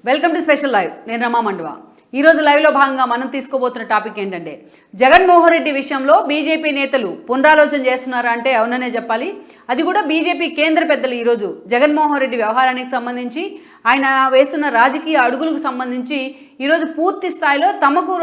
Welcome to special live. నేను రమా మండువా. ఈరోజు లైవ్లో భాగంగా మనం తీసుకోబోతున్న టాపిక్ ఏంటంటే, జగన్మోహన్ రెడ్డి విషయంలో బీజేపీ నేతలు పునరాలోచన చేస్తున్నారా అంటే అవుననే చెప్పాలి. అది కూడా బీజేపీ కేంద్ర పెద్దలు ఈరోజు జగన్మోహన్ రెడ్డి వ్యవహారానికి సంబంధించి, ఆయన వేస్తున్న రాజకీయ అడుగులకు సంబంధించి ఈరోజు పూర్తి స్థాయిలో తమకు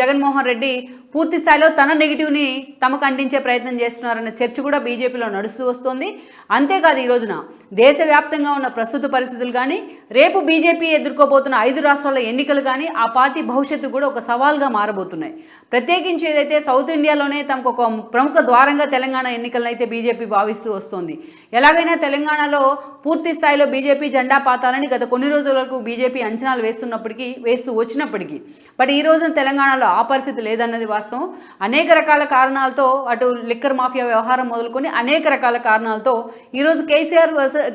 జగన్మోహన్ రెడ్డి పూర్తి స్థాయిలో తన నెగిటివ్ని తమకు అందించే ప్రయత్నం చేస్తున్నారన్న చర్చ కూడా బీజేపీలో నడుస్తూ వస్తుంది. అంతేకాదు ఈ రోజున దేశవ్యాప్తంగా ఉన్న ప్రస్తుత పరిస్థితులు కానీ, రేపు బీజేపీ ఎదుర్కోబోతున్న 5 రాష్ట్రాల ఎన్నికలు కానీ ఆ పార్టీ భవిష్యత్తు కూడా ఒక సవాల్గా మారబోతున్నాయి. ప్రత్యేకించి ఏదైతే సౌత్ ఇండియాలోనే తమకు ఒక ప్రముఖ ద్వారంగా తెలంగాణ ఎన్నికలను అయితే బీజేపీ భావిస్తూ వస్తుంది. ఎలాగైనా తెలంగాణలో పూర్తి స్థాయిలో బీజేపీ జెండా పాతాలని గత కొన్ని రోజుల వరకు బీజేపీ అంచనాలు వేస్తూ వచ్చినప్పటికీ, బట్ ఈ రోజున తెలంగాణలో ఆ పరిస్థితి లేదన్నది వాస్తవం. అనేక రకాల కారణాలతో, అటు లిక్కర్ మాఫియా వ్యవహారం మొదలుకొని అనేక రకాల కారణాలతో ఈరోజు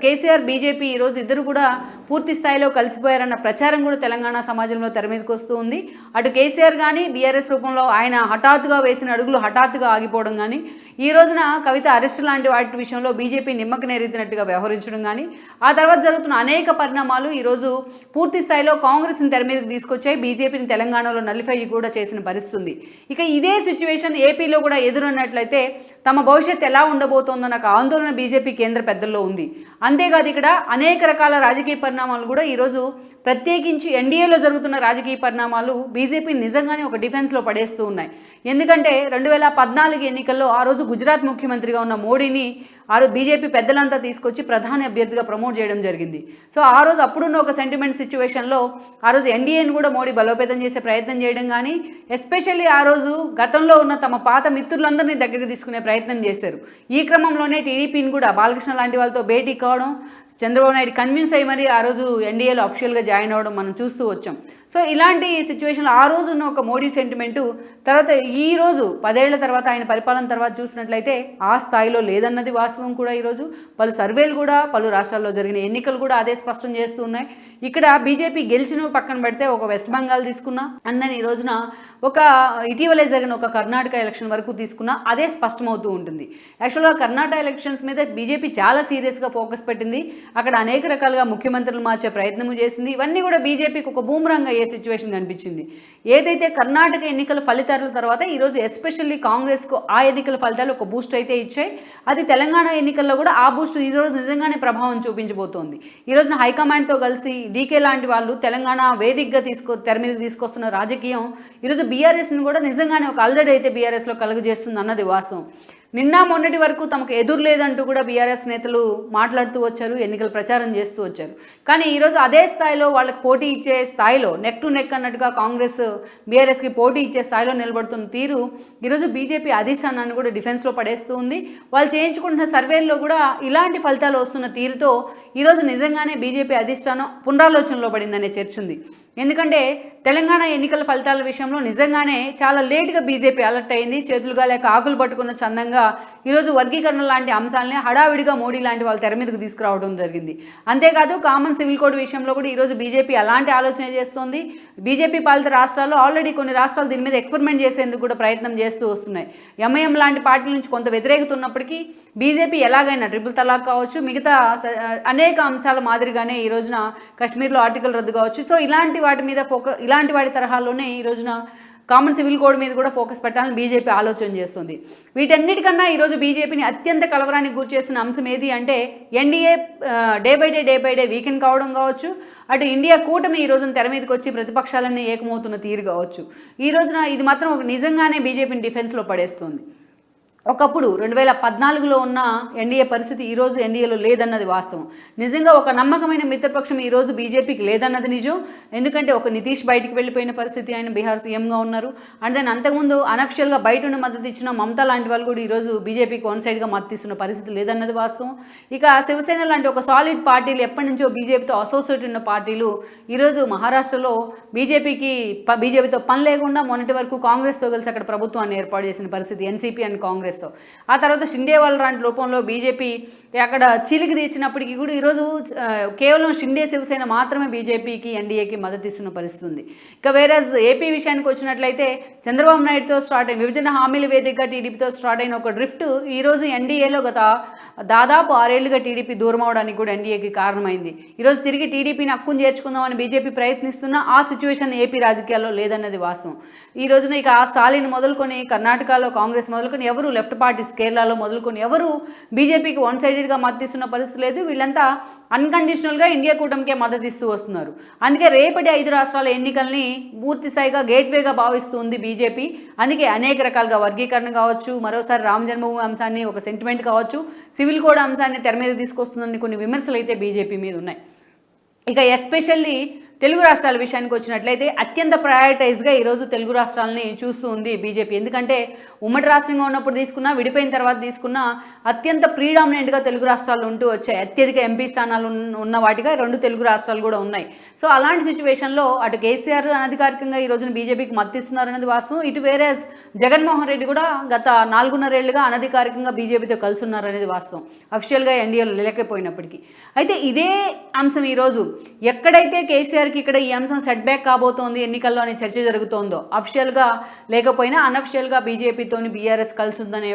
కేసీఆర్ బీజేపీ ఈరోజు ఇద్దరు కూడా పూర్తి స్థాయిలో కలిసిపోయారన్న ప్రచారం కూడా తెలంగాణ సమాజంలో తెర మీదకి వస్తూ ఉంది. అటు కేసీఆర్ కానీ బీఆర్ఎస్ రూపంలో ఆయన హఠాత్తుగా వేసిన అడుగులు హఠాత్తుగా ఆగిపోవడం కానీ, ఈ రోజున కవిత అరెస్ట్ లాంటి వాటి విషయంలో బీజేపీ నిమ్మక నేరెత్తినట్టుగా వ్యవహరించడం కానీ, ఆ తర్వాత జరుగుతున్న అనేక పరిణామాలు ఈరోజు పూర్తి స్థాయిలో కాంగ్రెస్ని తెర మీదకి తీసుకొచ్చాయి. బీజేపీని తెలంగాణలో నలిఫై కూడా చేసిన పరిస్థితి. ఇక ఇదే సిచ్యువేషన్ ఏపీలో కూడా ఎదురన్నట్లయితే తమ భవిష్యత్తు ఎలా ఉండబోతోందో నాకు ఆందోళన బీజేపీ కేంద్ర పెద్దల్లో ఉంది. అంతేకాదు ఇక్కడ అనేక రకాల రాజకీయ పరిణామాలు కూడా ఈరోజు ప్రత్యేకించి ఎన్డీఏలో జరుగుతున్న రాజకీయ పరిణామాలు బీజేపీ నిజంగానే ఒక డిఫెన్స్లో పడేస్తూ ఉన్నాయి. ఎందుకంటే 2014 ఎన్నికల్లో ఆ రోజు గుజరాత్ ముఖ్యమంత్రిగా ఉన్న మోడీని బీజేపీ పెద్దలంతా తీసుకొచ్చి ప్రధాని అభ్యర్థిగా ప్రమోట్ చేయడం జరిగింది. సో ఆ రోజు అప్పుడున్న ఒక సెంటిమెంట్ సిచ్యువేషన్లో ఆ రోజు ఎన్డీఏని కూడా మోడీ బలోపేతం చేసే ప్రయత్నం చేయడం కానీ, ఎస్పెషల్లీ ఆ రోజు గతంలో ఉన్న తమ పాత మిత్రులందరినీ దగ్గరికి తీసుకునే ప్రయత్నం చేశారు. ఈ క్రమంలోనే టీడీపీని కూడా బాలకృష్ణ లాంటి వాళ్ళతో భేటీ కావడం, చంద్రబాబు నాయుడు కన్విన్స్ అయ్యి మరి ఆ రోజు ఎన్డీఏలో అఫీషియల్గా జాయిన్ అవ్వడం మనం చూస్తూ వచ్చాం. సో ఇలాంటి సిచ్యువేషన్లో ఆ రోజు ఉన్న ఒక మోడీ సెంటిమెంటు తర్వాత ఈ రోజు 10 ఏళ్ల తర్వాత ఆయన పరిపాలన తర్వాత చూసినట్లయితే ఆ స్థాయిలో లేదన్నది వాస్తవం కూడా. ఈరోజు పలు సర్వేలు కూడా, పలు రాష్ట్రాల్లో జరిగిన ఎన్నికలు కూడా అదే స్పష్టం చేస్తూ ఉన్నాయి. ఇక్కడ బీజేపీ గెలిచిన పక్కన పెడితే ఒక వెస్ట్ బెంగాల్ తీసుకున్నా, అండ్ ఈ రోజున ఒక ఇటీవలే జరిగిన ఒక కర్ణాటక ఎలక్షన్ వరకు తీసుకున్నా అదే స్పష్టమవుతూ ఉంటుంది. యాక్చువల్గా కర్ణాటక ఎలక్షన్స్ మీద బీజేపీ చాలా సీరియస్గా ఫోకస్ పెట్టింది. అక్కడ అనేక రకాలుగా ముఖ్యమంత్రులు మార్చే ప్రయత్నం చేసింది. ఇవన్నీ కూడా బీజేపీకి ఒక బూమరాంగ్ అయ్యే సిచ్యువేషన్ కనిపించింది. ఏదైతే కర్ణాటక ఎన్నికల ఫలితాల తర్వాత ఈరోజు ఎస్పెషల్లీ కాంగ్రెస్కు ఆ ఎన్నికల ఫలితాలు ఒక బూస్ట్ అయితే ఇచ్చాయి. అది తెలంగాణ ఎన్నికల్లో కూడా ఆ బూస్ట్ ఈరోజు నిజంగానే ప్రభావం చూపించబోతోంది. ఈ రోజున హైకమాండ్తో కలిసి డీకే లాంటి వాళ్ళు తెలంగాణ వేదికగా తెర మీద తీసుకొస్తున్న రాజకీయం ఈరోజు బీఆర్ఎస్ని కూడా నిజంగానే ఒక అల్దడి అయితే బీఆర్ఎస్లో కలుగజేస్తుంది అన్నది వాస్తవం. నిన్న మొన్నటి వరకు తమకు ఎదురు లేదంటూ కూడా బీఆర్ఎస్ నేతలు మాట్లాడుతూ వచ్చారు, ఎన్నికల ప్రచారం చేస్తూ వచ్చారు. కానీ ఈరోజు అదే స్థాయిలో వాళ్ళకి పోటీ ఇచ్చే స్థాయిలో నెక్ టు నెక్ అన్నట్టుగా కాంగ్రెస్ బీఆర్ఎస్కి పోటీ ఇచ్చే స్థాయిలో నిలబడుతున్న తీరు ఈరోజు బీజేపీ అధిష్టానాన్ని కూడా డిఫెన్స్లో పడేస్తూ ఉంది. వాళ్ళు చేయించుకుంటున్న సర్వేల్లో కూడా ఇలాంటి ఫలితాలు వస్తున్న తీరుతో ఈరోజు నిజంగానే బీజేపీ అధిష్టానం పునరాలోచనలో పడిందనే చర్చ ఉంది. ఎందుకంటే తెలంగాణ ఎన్నికల ఫలితాల విషయంలో నిజంగానే చాలా లేటుగా బీజేపీ అలర్ట్ అయింది. చేతులుగా లేక ఆకులు పట్టుకున్న చందంగా ఈరోజు వర్గీకరణ లాంటి అంశాలని హడావిడిగా మోడీ లాంటి వాళ్ళు తెర మీదకు తీసుకురావడం జరిగింది. అంతేకాదు కామన్ సివిల్ కోడ్ విషయంలో కూడా ఈరోజు బీజేపీ అలాంటి ఆలోచన చేస్తోంది. బీజేపీ పాలిత రాష్ట్రాల్లో ఆల్రెడీ కొన్ని రాష్ట్రాలు దీని మీద ఎక్స్పెరిమెంట్ చేసేందుకు కూడా ప్రయత్నం చేస్తూ వస్తున్నాయి. ఎంఐఎం లాంటి పార్టీల నుంచి కొంత వ్యతిరేకత ఉన్నప్పటికీ బీజేపీ ఎలాగైనా ట్రిపుల్ తలాక్ కావచ్చు, మిగతా అనేక అంశాల మాదిరిగానే ఈ రోజున కాశ్మీర్లో ఆర్టికల్ రద్దు కావచ్చు. సో ఇలాంటి వాటి మీద ఇలాంటి వాటి తరహాలోనే ఈ రోజున కామన్ సివిల్ కోడ్ మీద కూడా ఫోకస్ పెట్టాలని బీజేపీ ఆలోచన చేస్తుంది. వీటన్నిటికన్నా ఈరోజు బీజేపీని అత్యంత కలవరానికి గురి చేస్తున్న అంశం ఏది అంటే NDA day by day weekend కావడం కావచ్చు, అటు ఇండియా కూటమి ఈ రోజున తెర మీదకి వచ్చి ప్రతిపక్షాలన్నీ ఏకమవుతున్న తీరు కావచ్చు. ఈ రోజున ఇది మాత్రం నిజంగానే బీజేపీని డిఫెన్స్లో పడేస్తుంది. ఒకప్పుడు 2014లో ఉన్న ఎన్డీఏ పరిస్థితి ఈరోజు ఎన్డీఏలో లేదన్నది వాస్తవం. నిజంగా ఒక నమ్మకమైన మిత్రపక్షం ఈరోజు బీజేపీకి లేదన్నది నిజం. ఎందుకంటే ఒక నితీష్ బయటికి వెళ్ళిపోయిన పరిస్థితి, ఆయన బీహార్ సీఎంగా ఉన్నారు. అండ్ దెన్ అంతకుముందు అనఫిషియల్గా బయట ఉన్న మద్దతు ఇచ్చిన మమతా లాంటి వాళ్ళు కూడా ఈరోజు బీజేపీకి వన్ సైడ్గా మద్దతు ఇస్తున్న పరిస్థితి లేదన్నది వాస్తవం. ఇక శివసేన లాంటి ఒక సాలిడ్ పార్టీలు ఎప్పటి నుంచో బీజేపీతో అసోసియేట్ ఉన్న పార్టీలు ఈరోజు మహారాష్ట్రలో బీజేపీతో పని లేకుండా మొన్నటి వరకు కాంగ్రెస్తో కలిసి అక్కడ ప్రభుత్వాన్ని ఏర్పాటు చేసిన పరిస్థితి, ఎన్సీపీ అండ్ కాంగ్రెస్. కాంగ్రెస్తో. ఆ తర్వాత షిండే వాళ్ళ లాంటి రూపంలో బీజేపీ అక్కడ చీలికి తెచ్చినప్పటికీ కూడా ఈరోజు కేవలం షిండే శివసేన మాత్రమే బీజేపీకి ఎన్డీఏకి మద్దతు ఇస్తున్న పరిస్థితి ఉంది. ఇక వేరేజ్ ఏపీ విషయానికి వచ్చినట్లయితే చంద్రబాబు నాయుడుతో స్టార్ట్ అయిన విభజన హామీల వేదికగా టీడీపీతో స్టార్ట్ అయిన ఒక డ్రిఫ్ట్ ఈరోజు ఎన్డీఏలో దాదాపు 6 ఏళ్లుగా టీడీపీ దూరం అవడానికి కూడా ఎన్డీఏకి కారణమైంది. ఈరోజు తిరిగి టీడీపీని హక్కును చేర్చుకుందామని బీజేపీ ప్రయత్నిస్తున్న ఆ సిచ్యువేషన్ ఏపీ రాజకీయాల్లో లేదన్నది వాస్తవం. ఈ రోజున ఇక స్టాలిన్ మొదలుకొని కర్ణాటకలో కాంగ్రెస్ మొదలుకొని ఎవరు లెఫ్ట్ పార్టీస్ కేరళలో మొదలుకొని ఎవరు బీజేపీకి వన్ సైడెడ్గా మద్దతు ఇస్తున్న పరిస్థితి లేదు. వీళ్ళంతా అన్కండిషనల్గా ఇండియా కూటమికే మద్దతు ఇస్తూ వస్తున్నారు. అందుకే రేపటి 5 రాష్ట్రాల ఎన్నికల్ని పూర్తి స్థాయిగా గేట్వేగా భావిస్తుంది బీజేపీ. అందుకే అనేక రకాలుగా వర్గీకరణ కావచ్చు, మరోసారి రామ జన్మభూమి అంశాన్ని ఒక సెంటిమెంట్ కావచ్చు, సివిల్ కోడ్ అంశాన్ని తెర మీద తీసుకొస్తుందని కొన్ని విమర్శలు అయితే బీజేపీ మీద ఉన్నాయి. ఇక ఎస్పెషల్లీ తెలుగు రాష్ట్రాల విషయానికి వచ్చినట్లయితే అత్యంత ప్రయారిటైజ్గా ఈరోజు తెలుగు రాష్ట్రాలని చూస్తూ ఉంది బీజేపీ. ఎందుకంటే ఉమ్మడి రాష్ట్రంగా ఉన్నప్పుడు తీసుకున్నా, విడిపోయిన తర్వాత తీసుకున్నా అత్యంత ప్రీడామినెంట్గా తెలుగు రాష్ట్రాలు ఉంటూ వచ్చాయి. అత్యధిక ఎంపీ స్థానాలు ఉన్న వాటిగా 2 తెలుగు రాష్ట్రాలు కూడా ఉన్నాయి. సో అలాంటి సిచ్యువేషన్లో అటు కేసీఆర్ అనధికారికంగా ఈ రోజున బీజేపీకి మద్దతు ఇస్తున్నారనేది వాస్తవం. ఇటు వేరే జగన్మోహన్ రెడ్డి కూడా గత 4.5 ఏళ్లుగా అనధికారికంగా బీజేపీతో కలిసి ఉన్నారనేది వాస్తవం, అఫిషియల్గా ఎన్డీఏలో లేకపోయినప్పటికీ. అయితే ఇదే అంశం ఈరోజు ఎక్కడైతే కేసీఆర్ ఇక్కడ ఈ అంశం సెట్ బ్యాక్ కాబోతోంది ఎన్నికల్లో అనే చర్చ జరుగుతోందో, అఫిషియల్గా లేకపోయినా అన్అఫిషియల్గా బీజేపీతోని బీఆర్ఎస్ కలిసి ఉందనే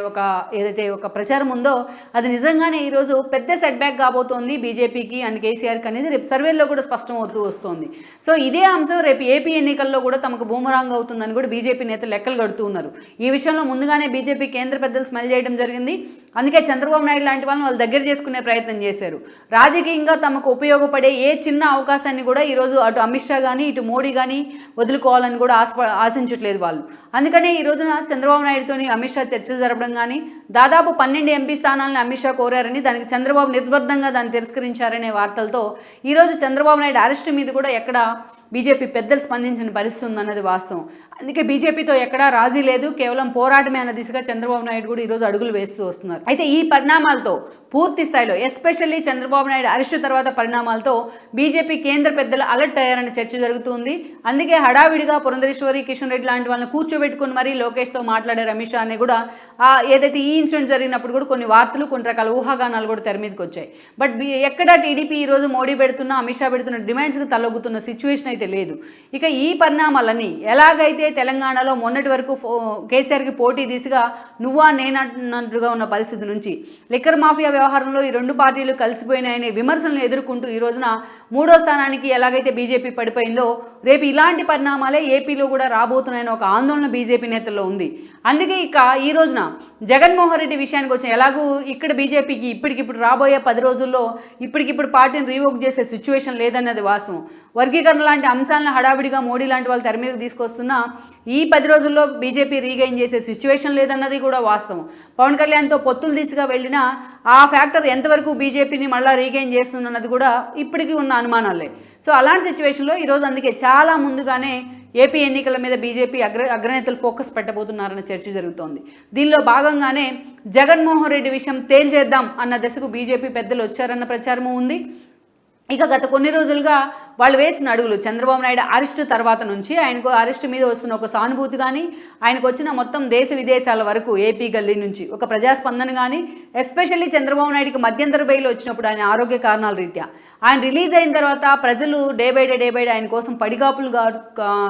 ఏదైతే ఒక ప్రచారం ఉందో అది నిజంగానే ఈరోజు పెద్ద సెట్ బ్యాక్ కాబోతోంది బీజేపీకి అండ్ కేసీఆర్కి అనేది రేపు సర్వేల్లో కూడా స్పష్టం అవుతూ వస్తుంది. సో ఇదే అంశం రేపు ఏపీ ఎన్నికల్లో కూడా తమకు బూమరాంగ్ అవుతుందని కూడా బీజేపీ నేతలు లెక్కలు కడుతూ ఉన్నారు. ఈ విషయంలో ముందుగానే బీజేపీ కేంద్ర పెద్దలు స్మెల్ చేయడం జరిగింది. అందుకే చంద్రబాబు నాయుడు లాంటి వాళ్ళని వాళ్ళు దగ్గర చేసుకునే ప్రయత్నం చేశారు. రాజకీయంగా తమకు ఉపయోగపడే ఏ చిన్న అవకాశాన్ని కూడా ఈరోజు అటు అమిత్ షా కానీ ఇటు మోడీ కానీ వదులుకోవాలని కూడా ఆశించట్లేదు వాళ్ళు. అందుకనే ఈ రోజున చంద్రబాబు నాయుడుతో అమిత్ షా చర్చలు జరపడం కానీ, దాదాపు 12 ఎంపీ స్థానాలను అమిత్ షా కోరారని, దానికి చంద్రబాబు నిర్వర్ధంగా దాన్ని తిరస్కరించారనే వార్తలతో ఈరోజు చంద్రబాబు నాయుడు అరెస్ట్ మీద కూడా ఎక్కడ బీజేపీ పెద్దలు స్పందించిన పరిస్థితి ఉందన్నది వాస్తవం. అందుకే బీజేపీతో ఎక్కడా రాజీ లేదు, కేవలం పోరాటమే అన్న దిశగా చంద్రబాబు నాయుడు కూడా ఈరోజు అడుగులు వేస్తూ వస్తున్నారు. అయితే ఈ పరిణామాలతో పూర్తి స్థాయిలో ఎస్పెషల్లీ చంద్రబాబు నాయుడు అరెస్టు తర్వాత పరిణామాలతో బీజేపీ కేంద్ర పెద్దలు అలర్ట్ అయ్యారనే చర్చ జరుగుతుంది. అందుకే హడావిడిగా పురంధరేశ్వరి, కిషన్ రెడ్డి లాంటి వాళ్ళని కూర్చోబెట్టుకుని మరీ లోకేష్తో మాట్లాడారు అమిత్ షా అని కూడా ఏదైతే ఈ ఇన్సిడెంట్ జరిగినప్పుడు కూడా కొన్ని వార్తలు, కొన్ని రకాల ఊహాగానాలు కూడా తెర మీదకి వచ్చాయి. బట్ ఎక్కడ టీడీపీ ఈరోజు మోడీ పెడుతున్న, అమిత్ షా పెడుతున్న డిమాండ్స్కి తలొగ్గుతున్న సిచ్యువేషన్ అయితే లేదు. ఇక ఈ పరిణామాలన్నీ ఎలాగైతే తెలంగాణలో మొన్నటి వరకు కేసీఆర్కి పోటీ దిశగా నువ్వా నేనన్నట్టుగా ఉన్న పరిస్థితి నుంచి లిక్కర్ మాఫియా వ్యవహారంలో ఈ 2 పార్టీలు కలిసిపోయినాయనే విమర్శలను ఎదుర్కొంటూ ఈ రోజున 3వ స్థానానికి ఎలాగైతే బీజేపీ పడిపోయిందో రేపు ఇలాంటి పరిణామాలే ఏపీలో కూడా రాబోతున్నాయని ఒక ఆందోళన బీజేపీ నేతల్లో ఉంది. అందుకే ఇక ఈ రోజున జగన్మోహన్ రెడ్డి విషయానికి వచ్చిన ఎలాగూ ఇక్కడ బీజేపీకి ఇప్పటికిప్పుడు రాబోయే 10 రోజుల్లో ఇప్పటికిప్పుడు పార్టీని రీవోక్ చేసే సిచ్యువేషన్ లేదన్నది వాస్తవం. వర్గీకరణ లాంటి అంశాలను హడావిడిగా మోడీ లాంటి వాళ్ళు తెర మీదకి తీసుకొస్తున్నా ఈ 10 రోజుల్లో బీజేపీ రీగైన్ చేసే సిచ్యువేషన్ లేదన్నది కూడా వాస్తవం. పవన్ కళ్యాణ్తో పొత్తులు దిశగా వెళ్ళినా ఆ ఫ్యాక్టర్ ఎంతవరకు బీజేపీని మళ్ళీ రీగైన్ చేస్తుందన్నది కూడా ఇప్పటికీ ఉన్న అనుమానాలే. సో అలాంటి సిచ్యువేషన్లో ఈరోజు అందుకే చాలా ముందుగానే ఏపీ ఎన్నికల మీద బీజేపీ అగ్రనేతలు ఫోకస్ పెట్టబోతున్నారన్న చర్చ జరుగుతోంది. దీనిలో భాగంగానే జగన్మోహన్ రెడ్డి విషయం తేల్చేద్దాం అన్న దశకు బీజేపీ పెద్దలు వచ్చారన్న ప్రచారము ఉంది. ఇక గత కొన్ని రోజులుగా వాళ్ళు వేసిన అడుగులు చంద్రబాబు నాయుడు అరెస్టు తర్వాత నుంచి ఆయనకు అరెస్టు మీద వస్తున్న ఒక సానుభూతి కానీ, ఆయనకు వచ్చిన మొత్తం దేశ విదేశాల వరకు ఏపీ గల్లీ నుంచి ఒక ప్రజాస్పందన కానీ, ఎస్పెషల్లీ చంద్రబాబు నాయుడికి మధ్యంతర బెయిల్ వచ్చినప్పుడు ఆయన ఆరోగ్య కారణాల రీత్యా ఆయన రిలీజ్ అయిన తర్వాత ప్రజలు డే బై డే ఆయన కోసం పడిగాపులు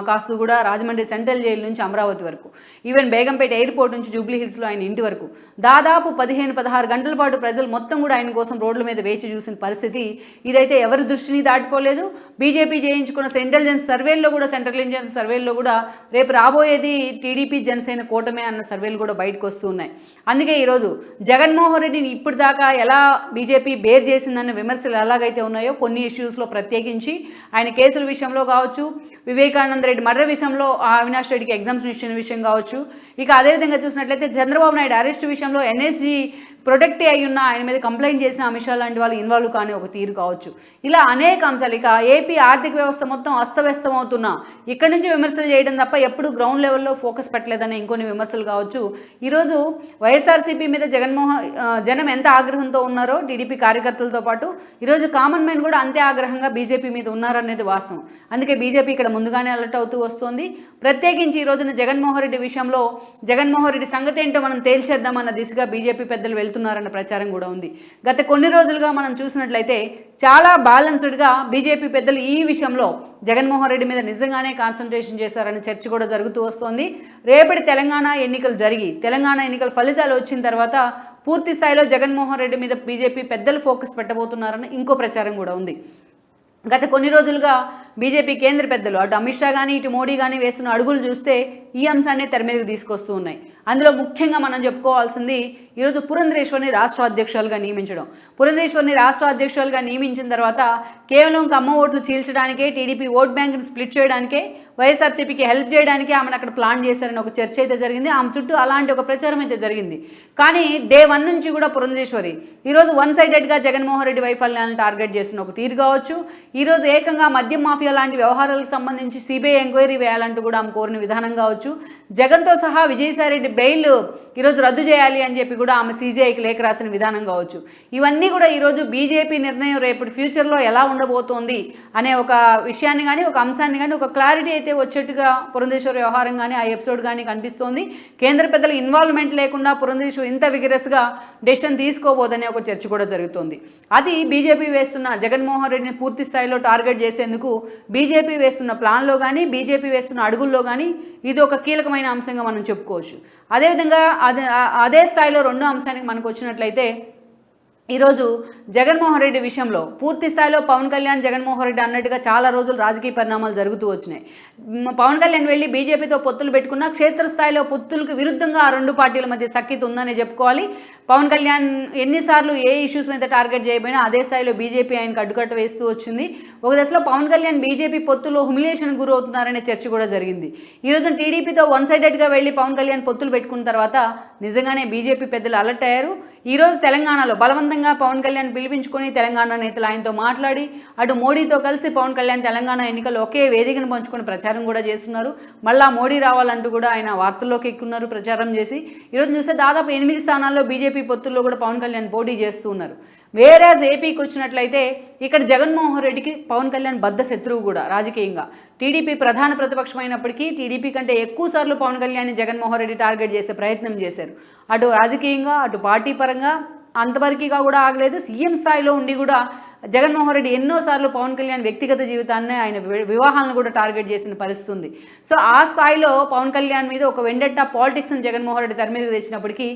కాస్తూ కూడా రాజమండ్రి సెంట్రల్ జైలు నుంచి అమరావతి వరకు, ఈవెన్ బేగంపేట ఎయిర్పోర్ట్ నుంచి జూబ్లీ హిల్స్లో ఆయన ఇంటి వరకు దాదాపు 15-16 గంటల పాటు ప్రజలు మొత్తం కూడా ఆయన కోసం రోడ్ల మీద వేచి చూసిన పరిస్థితి. ఇదైతే ఎవరి దృష్టిని దాటిపోలేదు. బీజేపీ చేయించుకున్న సెంట్రల్ ఇంటెలిజెన్స్ సర్వేల్లో కూడా రేపు రాబోయేది టీడీపీ జనసేన కూటమే అన్న సర్వేలు కూడా బయటకు వస్తూ ఉన్నాయి. అందుకే ఈరోజు జగన్మోహన్ రెడ్డిని ఇప్పుడు దాకా ఎలా బీజేపీ బేర్ చేసిందన్న విమర్శలు ఎలాగైతే ఉన్నాయో కొన్ని ఇష్యూస్లో ప్రత్యేకించి ఆయన కేసుల విషయంలో కావచ్చు, వివేకానంద రెడ్డి మర్డర్ విషయంలో అవినాష్ రెడ్డికి ఎగ్జామ్స్ ఇచ్చిన విషయం కావచ్చు, ఇక అదేవిధంగా చూసినట్లయితే చంద్రబాబు నాయుడు అరెస్ట్ విషయంలో ఎన్ఎస్జీ ప్రొటెక్ట్ అయి ఉన్న ఆయన మీద కంప్లైంట్ చేసిన అమిత్ షా లాంటి వాళ్ళు ఇన్వాల్వ్ కానీ ఒక తీరు కావచ్చు. ఇలా అనేక అంశాలు. ఇక ఏపీ ఆర్థిక వ్యవస్థ మొత్తం అస్తవ్యస్తం అవుతున్నా ఇక్కడి నుంచి విమర్శలు చేయడం తప్ప ఎప్పుడు గ్రౌండ్ లెవెల్లో ఫోకస్ పెట్టలేదనే ఇంకొన్ని విమర్శలు కావచ్చు. ఈరోజు వైఎస్ఆర్సీపీ మీద జనం ఎంత ఆగ్రహంతో ఉన్నారో టీడీపీ కార్యకర్తలతో పాటు ఈరోజు కామన్ మ్యాన్ కూడా అంతే ఆగ్రహంగా బీజేపీ మీద ఉన్నారనేది వాస్తవం. అందుకే బీజేపీ ఇక్కడ ముందుగానే అలర్ట్ అవుతూ వస్తుంది. ప్రత్యేకించి ఈ రోజున జగన్మోహన్ రెడ్డి విషయంలో జగన్మోహన్ రెడ్డి సంగతి ఏంటో మనం తేల్చేద్దామన్న దిశగా బీజేపీ పెద్దలు వెళ్తున్నారన్న ప్రచారం కూడా ఉంది. గత కొన్ని రోజులుగా మనం చూసినట్లయితే చాలా బ్యాలెన్స్డ్గా బీజేపీ పెద్దలు ఈ విషయంలో జగన్మోహన్ రెడ్డి మీద నిజంగానే కాన్సన్ట్రేషన్ చేశారన్న చర్చ కూడా జరుగుతూ వస్తోంది. రేపటి తెలంగాణ ఎన్నికలు జరిగి తెలంగాణ ఎన్నికల ఫలితాలు వచ్చిన తర్వాత పూర్తి స్థాయిలో జగన్మోహన్ రెడ్డి మీద బీజేపీ పెద్దలు ఫోకస్ పెట్టబోతున్నారని ఇంకో ప్రచారం కూడా ఉంది. గత కొన్ని రోజులుగా బీజేపీ కేంద్ర పెద్దలు అటు అమిత్ షా కానీ ఇటు మోడీ కానీ వేస్తున్న అడుగులు చూస్తే ఈ అంశాన్ని తెర మీదకి తీసుకొస్తూ ఉన్నాయి. అందులో ముఖ్యంగా మనం చెప్పుకోవాల్సింది ఈరోజు పురంధరేశ్వరిని రాష్ట్ర అధ్యక్షులుగా నియమించడం. పురంధరేశ్వరిని రాష్ట్ర అధ్యక్షులుగా నియమించిన తర్వాత కేవలం కమ్మ ఓట్లు చీల్చడానికే, టీడీపీ ఓట్ బ్యాంక్ని స్ప్లిట్ చేయడానికే, వైఎస్ఆర్సీపీకి హెల్ప్ చేయడానికి ఆమెను అక్కడ ప్లాన్ చేశారని ఒక చర్చ అయితే జరిగింది. ఆమె చుట్టూ అలాంటి ఒక ప్రచారం అయితే జరిగింది. కానీ డే 1 నుంచి కూడా పురంధరేశ్వరి ఈరోజు వన్ సైడెడ్గా జగన్మోహన్ రెడ్డి వైఫల్యాలను టార్గెట్ చేసిన ఒక తీరు కావచ్చు. ఈరోజు ఏకంగా మద్యం మాఫియా లాంటి వ్యవహారాలకు సంబంధించి సిబిఐ ఎంక్వైరీ వేయాలంటూ కూడా ఆమె కోరిన విధానం కావచ్చు. జగన్తో సహా విజయసాయిరెడ్డి బెయిల్ ఈరోజు రద్దు చేయాలి అని చెప్పి కూడా ఆమె సీజీఐకి లేఖ రాసిన విధానం కావచ్చు. ఇవన్నీ కూడా ఈరోజు బీజేపీ నిర్ణయం రేపటి ఫ్యూచర్లో ఎలా ఉండబోతోంది అనే ఒక విషయాన్ని కానీ ఒక అంశాన్ని కానీ ఒక క్లారిటీ అయితే వచ్చేట్టుగా పురంధేశ్వరి వ్యవహారం కానీ ఆ ఎపిసోడ్ కానీ కనిపిస్తోంది. కేంద్ర పెద్దల ఇన్వాల్వ్మెంట్ లేకుండా పురంధేశ్వరి ఇంత విగరస్గా డెసిషన్ తీసుకోబోదనే ఒక చర్చ కూడా జరుగుతోంది. అది బీజేపీ వేస్తున్న జగన్మోహన్ రెడ్డిని పూర్తి స్థాయిలో టార్గెట్ చేసేందుకు బీజేపీ వేస్తున్న ప్లాన్లో కానీ బీజేపీ వేస్తున్న అడుగుల్లో కానీ ఇది ఒక కీలకమైన అంశంగా మనం చెప్పుకోవచ్చు. అదేవిధంగా అదే స్థాయిలో రెండో అంశానికి మనకు వచ్చినట్లయితే ఈరోజు జగన్మోహన్ రెడ్డి విషయంలో పూర్తి స్థాయిలో పవన్ కళ్యాణ్ జగన్మోహన్ రెడ్డి అన్నట్టుగా చాలా రోజులు రాజకీయ పరిణామాలు జరుగుతూ వచ్చినాయి. పవన్ కళ్యాణ్ వెళ్ళి బీజేపీతో పొత్తులు పెట్టుకున్న క్షేత్రస్థాయిలో పొత్తులకు విరుద్ధంగా ఆ రెండు పార్టీల మధ్య సఖ్యత ఉందని చెప్పుకోవాలి. పవన్ కళ్యాణ్ ఎన్నిసార్లు ఏ ఇష్యూస్ మీద టార్గెట్ చేయబోయినా అదే స్థాయిలో బీజేపీ ఆయనకు అడ్డుకట్ట వేస్తూ వచ్చింది. ఒక దశలో పవన్ కళ్యాణ్ బీజేపీ పొత్తులో హ్యూమిలియేషన్ గురవుతున్నారనే చర్చ కూడా జరిగింది. ఈరోజు టీడీపీతో వన్ సైడెడ్గా వెళ్ళి పవన్ కళ్యాణ్ పొత్తులు పెట్టుకున్న తర్వాత నిజంగానే బీజేపీ పెద్దలు అలర్ట్ అయ్యారు. ఈరోజు తెలంగాణలో బలవంతంగా పవన్ కళ్యాణ్ పిలిపించుకొని తెలంగాణ నేతలు ఆయనతో మాట్లాడి అటు మోడీతో కలిసి పవన్ కళ్యాణ్ తెలంగాణ ఎన్నికల్లో ఒకే వేదికను పంచుకొని ప్రచారం కూడా చేస్తున్నారు. మళ్ళా మోడీ రావాలంటూ కూడా ఆయన వార్తల్లోకి ఎక్కున్నారు ప్రచారం చేసి. ఈరోజు చూస్తే దాదాపు 8 స్థానాల్లో బీజేపీ పొత్తుల్లో కూడా పవన్ కళ్యాణ్ పోటీ చేస్తూ ఉన్నారు. వేరేజ్ ఏపీకి వచ్చినట్లయితే ఇక్కడ జగన్మోహన్ రెడ్డికి పవన్ కళ్యాణ్ బద్ద శత్రువు కూడా రాజకీయంగా. టీడీపీ ప్రధాన ప్రతిపక్షమైనప్పటికీ టీడీపీ కంటే ఎక్కువ సార్లు పవన్ కళ్యాణ్ని జగన్మోహన్ రెడ్డి టార్గెట్ చేసే ప్రయత్నం చేశారు. అటు రాజకీయంగా అటు పార్టీ పరంగా అంతవరకుగా కూడా ఆగలేదు. సీఎం స్థాయిలో ఉండి కూడా జగన్మోహన్ రెడ్డి ఎన్నోసార్లు పవన్ కళ్యాణ్ వ్యక్తిగత జీవితాన్ని ఆయన వివాహాలను కూడా టార్గెట్ చేసిన పరిస్థితి ఉంది. సో ఆ స్థాయిలో పవన్ కళ్యాణ్ మీద ఒక వెండెట్టా పాలిటిక్స్ని జగన్మోహన్ రెడ్డి తెర మీదకి తెచ్చినప్పటికీ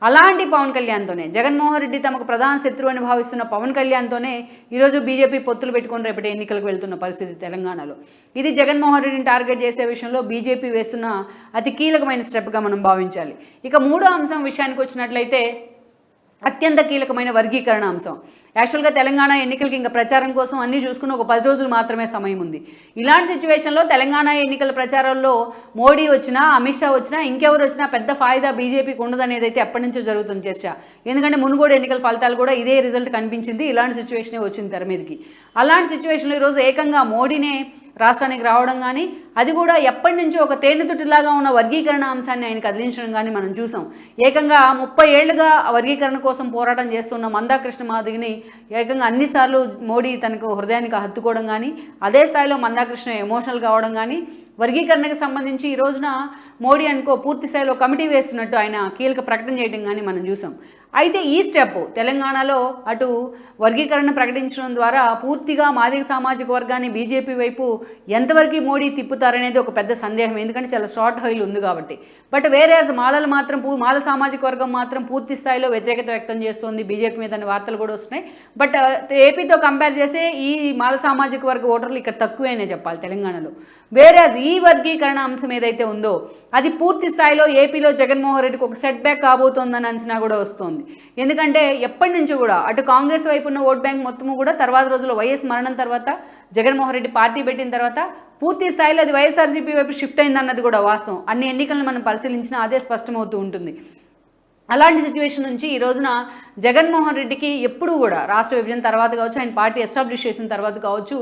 అలాంటి పవన్ కళ్యాణ్తోనే జగన్మోహన్ రెడ్డి తమకు ప్రధాన శత్రువు అని భావిస్తున్న పవన్ కళ్యాణ్తోనే ఈరోజు బీజేపీ పొత్తులు పెట్టుకొని రేపటి ఎన్నికలకు వెళ్తున్న పరిస్థితి తెలంగాణలో. ఇది జగన్మోహన్ రెడ్డిని టార్గెట్ చేసే విషయంలో బీజేపీ వేస్తున్న అతి కీలకమైన స్టెప్గా మనం భావించాలి. ఇక మూడో అంశం విషయానికి వచ్చినట్లయితే అత్యంత కీలకమైన వర్గీకరణ అంశం. యాక్చువల్గా తెలంగాణ ఎన్నికలకి ఇంకా ప్రచారం కోసం అన్నీ చూసుకుని ఒక 10 రోజులు మాత్రమే సమయం ఉంది. ఇలాంటి సిచ్యువేషన్లో తెలంగాణ ఎన్నికల ప్రచారంలో మోడీ వచ్చినా అమిత్ షా వచ్చినా ఇంకెవరు వచ్చినా పెద్ద ఫాయిదా బీజేపీకి ఉండదనేది అయితే ఎప్పటి నుంచో జరుగుతుంది చర్చ. ఎందుకంటే మునుగోడు ఎన్నికల ఫలితాలు కూడా ఇదే రిజల్ట్ కనిపించింది. ఇలాంటి సిచ్యువేషనే వచ్చింది తెర మీదకి. అలాంటి సిచ్యువేషన్లో ఈరోజు ఏకంగా మోడీనే రాష్ట్రానికి రావడం కానీ అది కూడా ఎప్పటి నుంచో ఒక తేనెతుటిలాగా ఉన్న వర్గీకరణ అంశాన్ని ఆయన కదిలించడం కానీ మనం చూసాం. ఏకంగా 30 ఏళ్లుగా వర్గీకరణ కోసం పోరాటం చేస్తున్న మందాకృష్ణ మాదిగని ఏకంగా అన్నిసార్లు మోడీ తనకు హృదయానికి హత్తుకోవడం కానీ అదే స్థాయిలో మందాకృష్ణ ఎమోషనల్ కావడం కానీ వర్గీకరణకు సంబంధించి ఈ రోజున మోడీ అనుకో పూర్తి స్థాయిలో కమిటీ వేస్తున్నట్టు ఆయన కీలక ప్రకటన చేయడం కానీ మనం చూసాం. అయితే ఈ స్టెప్ తెలంగాణలో అటు వర్గీకరణ ప్రకటించడం ద్వారా పూర్తిగా మాదిగ సామాజిక వర్గాన్ని బీజేపీ వైపు ఎంతవరకు మోడీ తిప్పుతారనేది ఒక పెద్ద సందేహం. ఎందుకంటే చాలా షార్ట్ హైల్ ఉంది కాబట్టి. బట్ వేరే మాలలు మాత్రం మాల సామాజిక వర్గం మాత్రం పూర్తి స్థాయిలో వ్యతిరేకత వ్యక్తం చేస్తుంది బీజేపీ మీద అనే వార్తలు కూడా వస్తున్నాయి. బట్ ఏపీతో కంపేర్ చేస్తే ఈ మాల సామాజిక వర్గ ఓటర్లు ఇక్కడ తక్కువేనే చెప్పాలి తెలంగాణలో. వేరే ఈ వర్గీకరణ అంశం ఏదైతే ఉందో అది పూర్తి స్థాయిలో ఏపీలో జగన్మోహన్ రెడ్డికి ఒక సెట్ బ్యాక్ కాబోతోందని అంచనా కూడా వస్తుంది. ఎందుకంటే ఎప్పటి నుంచో కూడా అటు కాంగ్రెస్ వైపు ఉన్న ఓట్ బ్యాంక్ మొత్తము కూడా తర్వాత రోజుల్లో వైఎస్ మరణం తర్వాత జగన్మోహన్ రెడ్డి పార్టీ పెట్టిన తర్వాత పూర్తి స్థాయిలో అది వైఎస్ఆర్సీపీ వైపు షిఫ్ట్ అయిందన్నది కూడా వాస్తవం. అన్ని ఎన్నికలను మనం పరిశీలించినా అదే స్పష్టమవుతూ ఉంటుంది. అలాంటి సిచ్యువేషన్ నుంచి ఈ రోజున జగన్మోహన్ రెడ్డికి ఎప్పుడు కూడా రాష్ట్ర విభజన తర్వాత కావచ్చు, ఆయన పార్టీ ఎస్టాబ్లిష్ చేసిన తర్వాత కావచ్చు,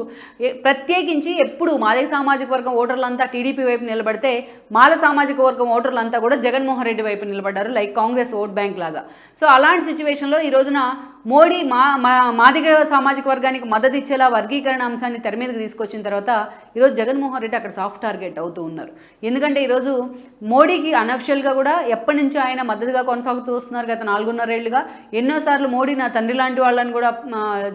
ప్రత్యేకించి ఎప్పుడు మాదిగ సామాజిక వర్గం ఓటర్లంతా టీడీపీ వైపు నిలబడితే మాల సామాజిక వర్గం ఓటర్లంతా కూడా జగన్మోహన్ రెడ్డి వైపు నిలబడ్డారు, లైక్ కాంగ్రెస్ ఓట్ బ్యాంక్ లాగా. సో అలాంటి సిచ్యువేషన్లో ఈ రోజున మోడీ మాదిగ సామాజిక వర్గానికి మద్దతు ఇచ్చేలా వర్గీకరణ అంశాన్ని తెర మీదకి తీసుకొచ్చిన తర్వాత ఈరోజు జగన్మోహన్ రెడ్డి అక్కడ సాఫ్ట్ టార్గెట్ అవుతూ ఉన్నారు. ఎందుకంటే ఈరోజు మోడీకి అనఫిషియల్గా కూడా ఎప్పటి నుంచో ఆయన మద్దతుగా కొనసాగుతూ వస్తున్నారు. గత 4.5 ఏళ్లుగా ఎన్నోసార్లు మోడీ నా తండ్రి లాంటి వాళ్ళని కూడా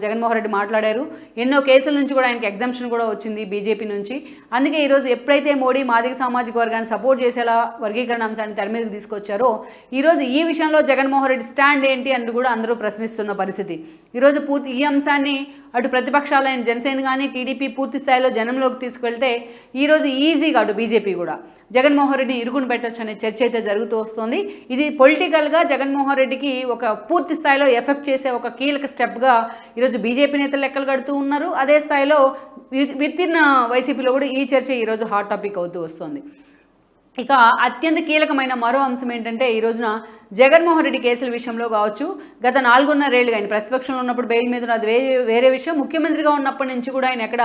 జగన్మోహన్ రెడ్డి మాట్లాడారు. ఎన్నో కేసుల నుంచి కూడా ఆయనకి ఎగ్జామ్షన్ కూడా వచ్చింది బీజేపీ నుంచి. అందుకే ఈరోజు ఎప్పుడైతే మోడీ మాదిగ సామాజిక వర్గాన్ని సపోర్ట్ చేసేలా వర్గీకరణ అంశాన్ని తెర మీదకి తీసుకొచ్చారో ఈరోజు ఈ విషయంలో జగన్మోహన్ రెడ్డి స్టాండ్ ఏంటి అని కూడా అందరూ ప్రశ్నిస్తున్న పరిస్థితి. ఈరోజు ఈ అంశాన్ని అటు ప్రతిపక్షాలైన జనసేన కానీ టీడీపీ పూర్తి స్థాయిలో జనంలోకి తీసుకెళ్తే ఈరోజు ఈజీగా అటు బీజేపీ కూడా జగన్మోహన్ రెడ్డిని ఇరుగును పెట్టొచ్చు అనే చర్చ అయితే జరుగుతూ వస్తుంది. ఇది పొలిటికల్గా జగన్మోహన్ రెడ్డికి ఒక పూర్తి స్థాయిలో ఎఫెక్ట్ చేసే ఒక కీలక స్టెప్గా ఈరోజు బీజేపీ నేతలు లెక్కలు కడుతూ ఉన్నారు. అదే స్థాయిలో విత్ ఇన్ వైసీపీలో కూడా ఈ చర్చ ఈరోజు హాట్ టాపిక్ అవుతూ వస్తుంది. ఇక అత్యంత కీలకమైన మరో అంశం ఏంటంటే ఈ రోజున జగన్మోహన్ రెడ్డి కేసుల విషయంలో కావచ్చు, గత 4.5 ఏళ్ళుగా ఆయన ప్రతిపక్షంలో ఉన్నప్పుడు బెయిల్ మీద అది వేరే విషయం. ముఖ్యమంత్రిగా ఉన్నప్పటి నుంచి కూడా ఆయన ఎక్కడ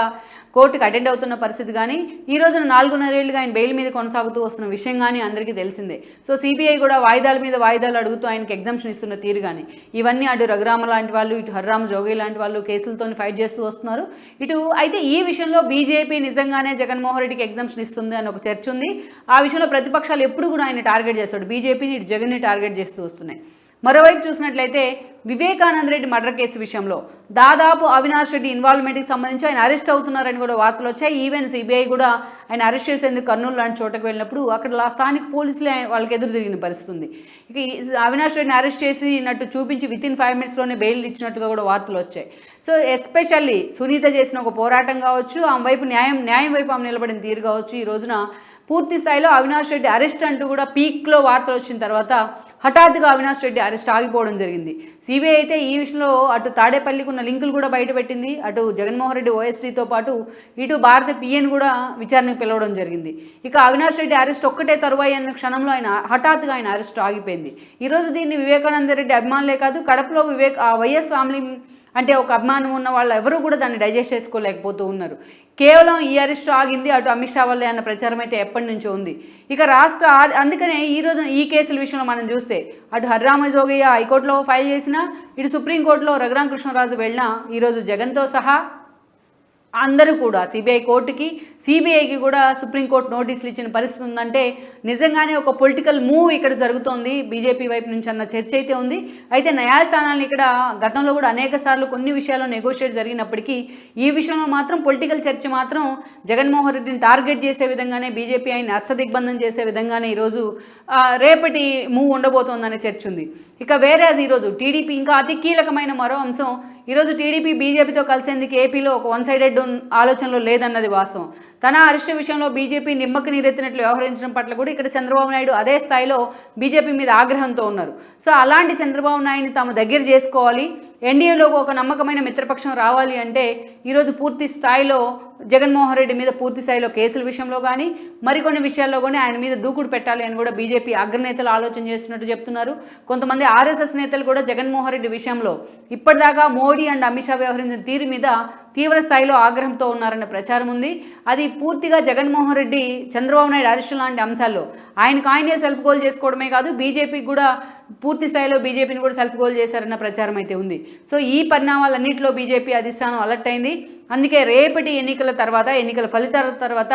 కోర్టుకు అటెండ్ అవుతున్న పరిస్థితి కానీ, ఈ రోజున 4.5 ఏళ్ళుగా ఆయన బెయిల్ మీద కొనసాగుతూ వస్తున్న విషయం కానీ అందరికీ తెలిసిందే. సో సిబిఐ కూడా వాయిదాల మీద వాయిదాలు అడుగుతూ ఆయనకి ఎగ్జామ్షన్ ఇస్తున్న తీరు కానీ, ఇవన్నీ అటు రఘురామ లాంటి వాళ్ళు, ఇటు హర్రామ్ జోగి లాంటి వాళ్ళు కేసులతో ఫైట్ చేస్తూ వస్తున్నారు. అయితే ఈ విషయంలో బీజేపీ నిజంగానే జగన్మోహన్ రెడ్డికి ఎగ్జామ్షన్ ఇస్తుంది అని ఒక చర్చ ఉంది. ఆ విషయంలో ప్రతిపక్షాలు ఎప్పుడు కూడా ఆయన టార్గెట్ చేస్తాడు, బీజేపీని ఇటు జగన్ని టార్గెట్ చేస్తూ వస్తున్నాయి. మరోవైపు చూసినట్లయితే వివేకానంద రెడ్డి మర్డర్ కేసు విషయంలో దాదాపు అవినాష్ రెడ్డి ఇన్వాల్వ్మెంట్కి సంబంధించి ఆయన అరెస్ట్ అవుతున్నారని కూడా వార్తలు వచ్చాయి. ఈవెన్ సిబిఐ కూడా ఆయన అరెస్ట్ చేసేందుకు కర్నూలు లాంటి చోటకు వెళ్ళినప్పుడు అక్కడ స్థానిక పోలీసులే వాళ్ళకి ఎదురు తిరిగిన పరిస్థితి ఉంది. ఇక అవినాష్ రెడ్డిని అరెస్ట్ చేసినట్టు చూపించి విత్ ఇన్ 5 minutesలోనే బెయిల్ ఇచ్చినట్టుగా కూడా వార్తలు వచ్చాయి. సో ఎస్పెషల్లీ సునీత చేసిన ఒక పోరాటం కావచ్చు, ఆమె వైపు న్యాయం వైపు ఆమె నిలబడిన తీరు కావచ్చు, ఈ రోజున పూర్తి స్థాయిలో అవినాష్ రెడ్డి అరెస్ట్ అంటూ కూడా పీక్లో వార్తలు వచ్చిన తర్వాత హఠాత్తుగా అవినాష్ రెడ్డి అరెస్ట్ ఆగిపోవడం జరిగింది. సిబిఐ అయితే ఈ విషయంలో అటు తాడేపల్లికి ఉన్న లింకులు కూడా బయటపెట్టింది. అటు జగన్మోహన్ రెడ్డి ఓఎస్డీతో పాటు ఇటు భారత పిఎన్ కూడా విచారణకు పిలవడం జరిగింది. ఇక అవినాష్ రెడ్డి అరెస్ట్ ఒక్కటే తరువాయి అన్న క్షణంలో హఠాత్తుగా ఆయన అరెస్ట్ ఆగిపోయింది. ఈరోజు దీన్ని వివేకానంద రెడ్డి అభిమానులే కాదు, కడపలో వైఎస్ ఫ్యామిలీ అంటే ఒక అభిమానం ఉన్న వాళ్ళు ఎవరు కూడా దాన్ని డైజెస్ట్ చేసుకోలేకపోతూ ఉన్నారు. కేవలం ఈ అరెస్ట్ ఆగింది అటు అమిత్ షా వల్లే అన్న ప్రచారం అయితే ఎప్పటి నుంచో ఉంది. ఇక అందుకనే ఈ రోజున ఈ కేసుల విషయంలో మనం చూస్తే అటు హర్రామ జోగయ్య హైకోర్టులో ఫైల్ చేసినా, ఇటు సుప్రీంకోర్టులో రఘురామ కృష్ణరాజు వెళ్ళినా ఈరోజు జగన్తో సహా అందరూ కూడా సిబిఐకి కూడా సుప్రీంకోర్టు నోటీసులు ఇచ్చిన పరిస్థితి ఉందంటే నిజంగానే ఒక పొలిటికల్ మూవ్ ఇక్కడ జరుగుతోంది బీజేపీ వైపు నుంచి అన్న చర్చ అయితే ఉంది. అయితే న్యాయస్థానాలు ఇక్కడ గతంలో కూడా అనేక సార్లు కొన్ని విషయాల్లో నెగోషియేట్ జరిగినప్పటికీ ఈ విషయంలో మాత్రం పొలిటికల్ చర్చ మాత్రం జగన్మోహన్ రెడ్డిని టార్గెట్ చేసే విధంగానే, బీజేపీ ఆయన అష్టదిగ్బంధం చేసే విధంగానే ఈరోజు రేపటి మూవ్ ఉండబోతోందనే చర్చ ఉంది. ఇక వేరేజ్ ఈరోజు టీడీపీ ఇంకా అతి కీలకమైన మరో అంశం, ఈరోజు టీడీపీ బీజేపీతో కలిసేందుకు ఏపీలో ఒక వన్ సైడెడ్ ఆలోచనలో లేదన్నది వాస్తవం. తన అరెస్ట్ విషయంలో బీజేపీ నిమ్మకు నీరెత్తినట్లు వ్యవహరించడం పట్ల కూడా ఇక్కడ చంద్రబాబు నాయుడు అదే స్థాయిలో బీజేపీ మీద ఆగ్రహంతో ఉన్నారు. సో అలాంటి చంద్రబాబు నాయుడిని తాము దగ్గర చేసుకోవాలి, ఎన్డీఏలోకి ఒక నమ్మకమైన మిత్రపక్షం రావాలి అంటే ఈరోజు పూర్తి స్థాయిలో జగన్మోహన్ రెడ్డి మీద పూర్తి స్థాయిలో కేసుల విషయంలో కానీ మరికొన్ని విషయాల్లో కానీ ఆయన మీద దూకుడు పెట్టాలి అని కూడా బీజేపీ అగ్రనేతలు ఆలోచన చేస్తున్నట్టు చెప్తున్నారు. కొంతమంది ఆర్ఎస్ఎస్ నేతలు కూడా జగన్మోహన్ రెడ్డి విషయంలో ఇప్పటిదాకా మోడీ అండ్ అమిత్ షా వ్యవహరించిన తీరు మీద తీవ్ర స్థాయిలో ఆగ్రహంతో ఉన్నారన్న ప్రచారం ఉంది. అది పూర్తిగా జగన్మోహన్ రెడ్డి చంద్రబాబు నాయుడు అరెస్టు లాంటి అంశాల్లో ఆయనే సెల్ఫ్ గోల్ చేసుకోవడమే కాదు, బీజేపీకి కూడా పూర్తి స్థాయిలో బీజేపీని కూడా సెల్ఫ్ గోల్ చేశారన్న ప్రచారం అయితే ఉంది. సో ఈ పరిణామాలన్నింటిలో బీజేపీ అధిష్టానం అలర్ట్ అయింది. అందుకే రేపటి ఎన్నికల ఫలితాల తర్వాత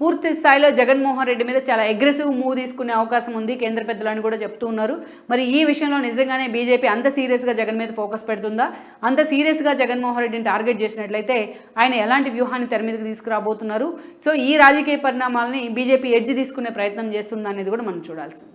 పూర్తి స్థాయిలో జగన్మోహన్ రెడ్డి మీద చాలా అగ్రెసివ్ మూవ్ తీసుకునే అవకాశం ఉంది కేంద్ర పెద్దలని కూడా చెప్తూ ఉన్నారు. మరి ఈ విషయంలో నిజంగానే బీజేపీ అంత సీరియస్గా జగన్ మీద ఫోకస్ పెడుతుందా, అంత సీరియస్గా జగన్మోహన్ రెడ్డిని టార్గెట్ చేసినట్లయితే ఆయన ఎలాంటి వ్యూహాన్ని తెర మీదకి తీసుకురాబోతున్నారు? సో ఈ రాజకీయ పరిణామాలని బీజేపీ ఎడ్జ్ తీసుకునే ప్రయత్నం చేస్తుందా అనేది కూడా మనం చూడాల్సింది.